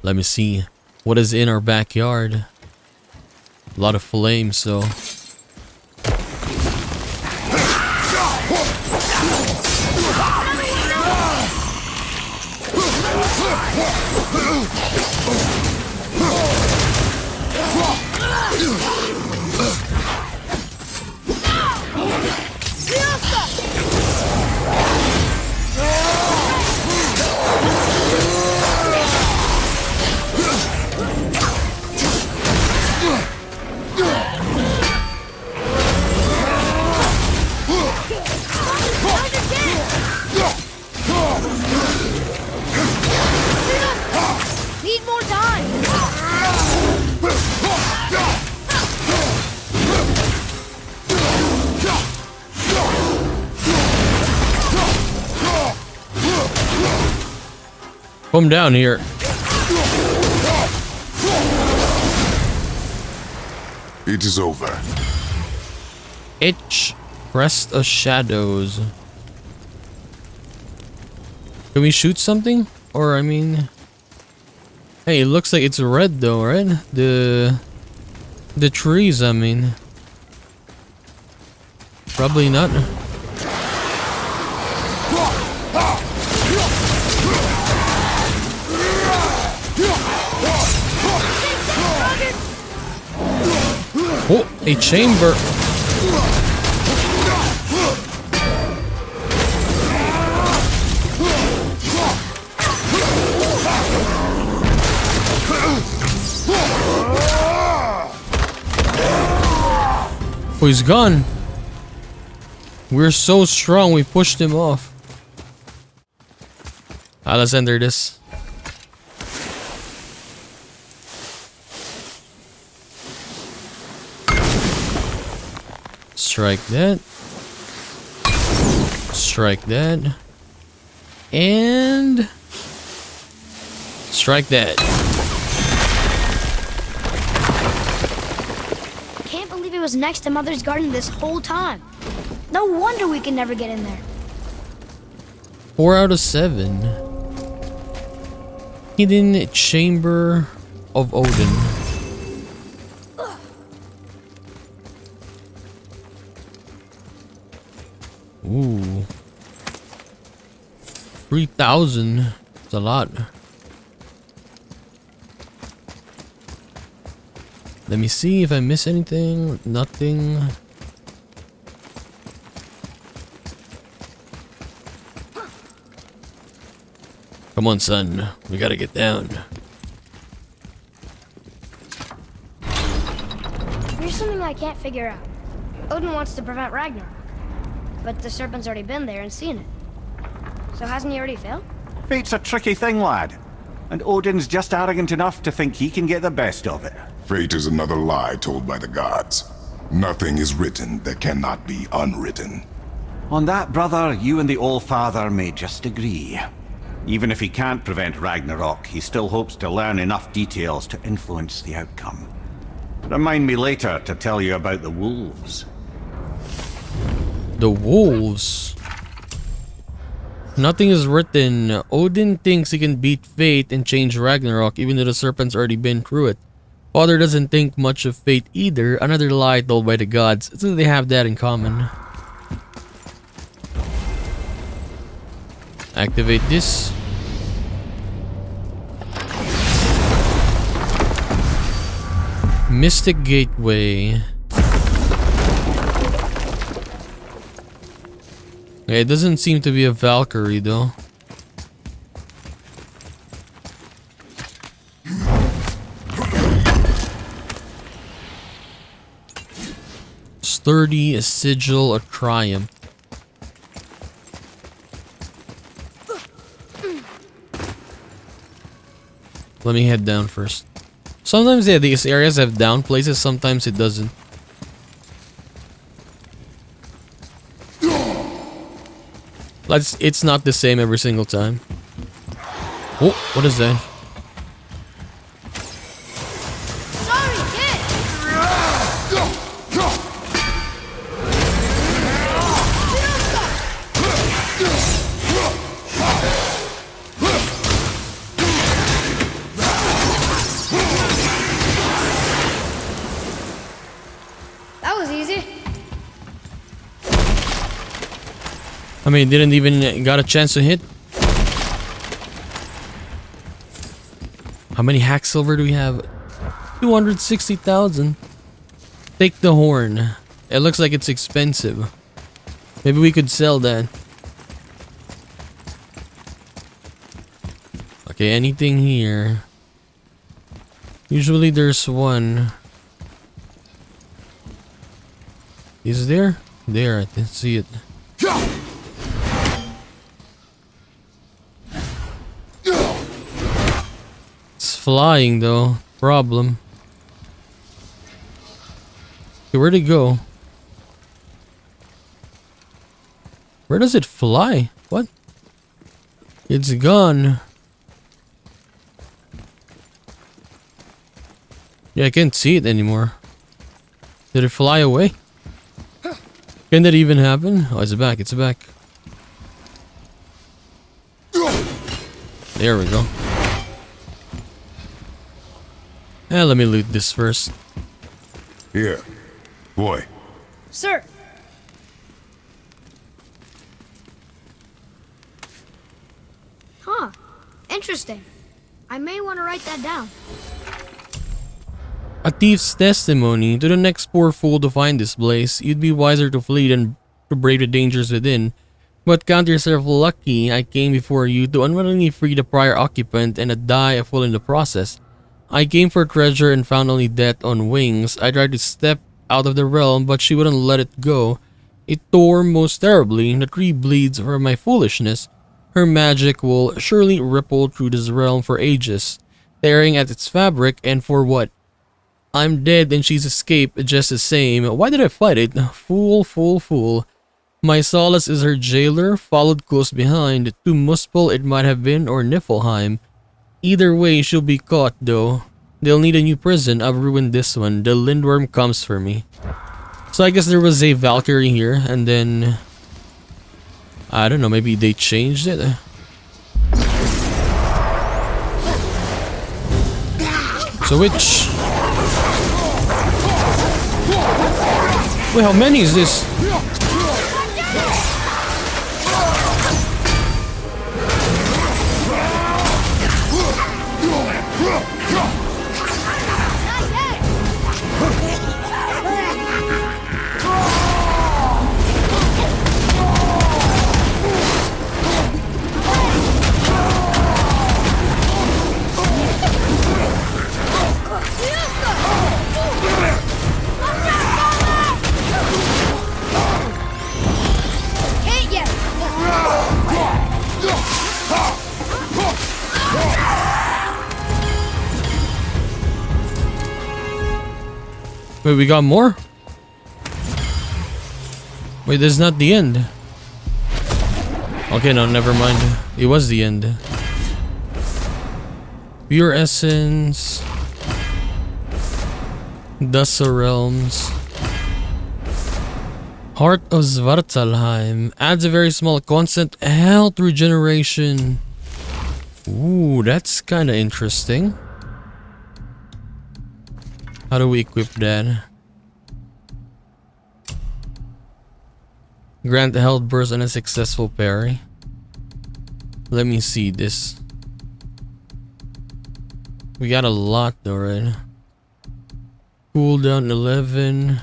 A: Let me see. What is in our backyard? A lot of flames, so...
D: Need more time.
A: Come down here.
C: It is over.
A: Itch. Crest of shadows. Can we shoot something? Or, I mean... Hey, it looks like it's red though, right? The trees, I mean. Probably not. Oh, a chamber. Oh, he's gone. We're so strong, we pushed him off. Let's enter this. Strike that. Strike that. And... strike that.
B: Can't believe it was next to Mother's garden this whole time. No wonder we can never get in there.
A: 4 out of 7. Hidden Chamber of Odin. Ooh. 3,000. It's a lot. Let me see if I miss anything. Nothing. Come on, son. We gotta get down.
B: Here's something I can't figure out. Odin wants to prevent Ragnarok, but the serpent's already been there and seen it. So hasn't he already failed?
H: Fate's a tricky thing, lad. And Odin's just arrogant enough to think he can get the best of it.
C: Fate is another lie told by the gods. Nothing is written that cannot be unwritten.
H: On that, brother, you and the All-Father may just agree. Even if he can't prevent Ragnarok, he still hopes to learn enough details to influence the outcome. Remind me later to tell you about the wolves.
A: The wolves. Nothing is written. Odin thinks he can beat fate and change Ragnarok even though the serpent's already been through it. Father doesn't think much of fate either, another lie told by the gods, so they have that in common. Activate this. Mystic Gateway. Okay, it doesn't seem to be a Valkyrie though. Sturdy Sigil of Triumph. Let me head down first. Sometimes, yeah, these areas have down places, sometimes it doesn't. It's not the same every single time. Oh, what is that?
D: Sorry, kid.
B: That was easy.
A: I mean, didn't even got a chance to hit. How many hack silver do we have? 260,000. Take the horn. It looks like it's expensive. Maybe we could sell that. Okay, anything here? Usually there's one. Is there? There, I can see it. It's flying though. Problem. Okay, where'd it go? Where does it fly? What? It's gone. Yeah, I can't see it anymore. Did it fly away? Can that even happen? Oh, it's back. It's back. There we go. Let me loot this first.
C: Here. Boy.
B: Sir, huh. Interesting. I may want to write that down.
A: A thief's testimony. To the next poor fool to find this place, you'd be wiser to flee than to brave the dangers within. But count yourself lucky I came before you to unwittingly free the prior occupant and die a fool in the process. I came for treasure and found only death on wings. I tried to step out of the realm, but she wouldn't let it go. It tore most terribly. The tree bleeds for my foolishness. Her magic will surely ripple through this realm for ages, tearing at its fabric, and for what? I'm dead and she's escaped just the same. Why did I fight it? Fool, fool, fool. My solace is her jailer, followed close behind. To Muspel it might have been, or Niflheim. Either way, she'll be caught though. They'll need a new prison. I've ruined this one. The Lindworm comes for me. So I guess there was a Valkyrie here, and then... I don't know, maybe they changed it? So which... Wait, how many is this? Wait, we got more? Wait, this is not the end. Okay, no, never mind. It was the end. Pure Essence. Dust of Realms. Heart of Svartalheim adds a very small constant health regeneration. Ooh, that's kind of interesting. How do we equip that? Grant health burst and a successful parry. Let me see this. We got a lot though, right? Cooldown 11.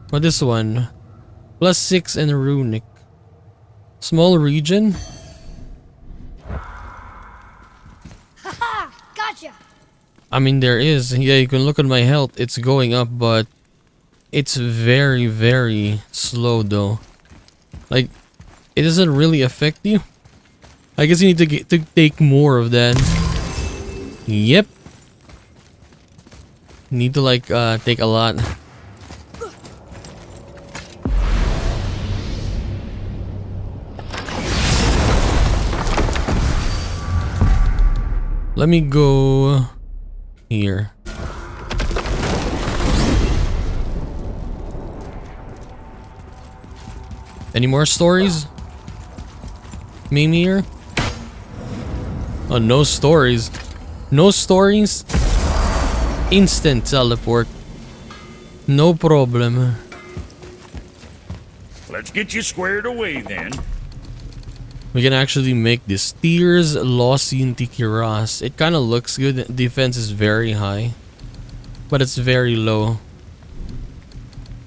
A: What this one? +6 and runic. Small region.
B: Haha! Gotcha!
A: I mean, there is. Yeah, you can look at my health. It's going up, but it's very, very slow though. Like, it doesn't really affect you. I guess you need to take more of that. Yep. Need to like take a lot. Let me go here. Any more stories? Mimir? Oh, no stories. No stories? Instant teleport. No problem.
G: Let's get you squared away then.
A: We can actually make this. Tears Losin Tikiras. It kind of looks good. Defense is very high. But it's very low.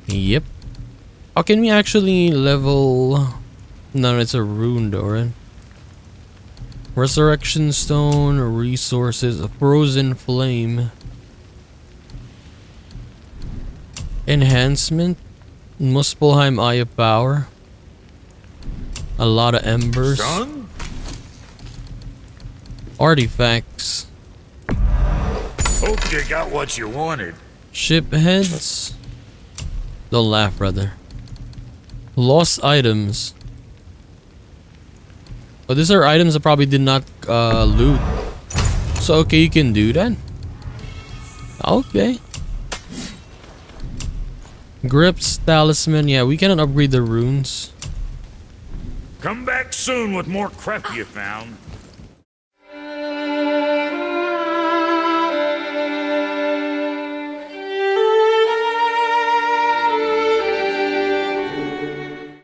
A: Yep. How can we actually level... No, it's a rune though, right? Resurrection Stone, resources, a frozen flame. Enhancement. Muspelheim Eye of Power. A lot of embers.
G: Son?
A: Artifacts.
G: Hope you got what you wanted.
A: Ship heads. Don't laugh, brother. Lost items. Oh, these are items I probably did not loot. So okay, you can do that. Okay. Grips, talisman. Yeah, we cannot upgrade the runes.
G: Come back soon with more crap you found.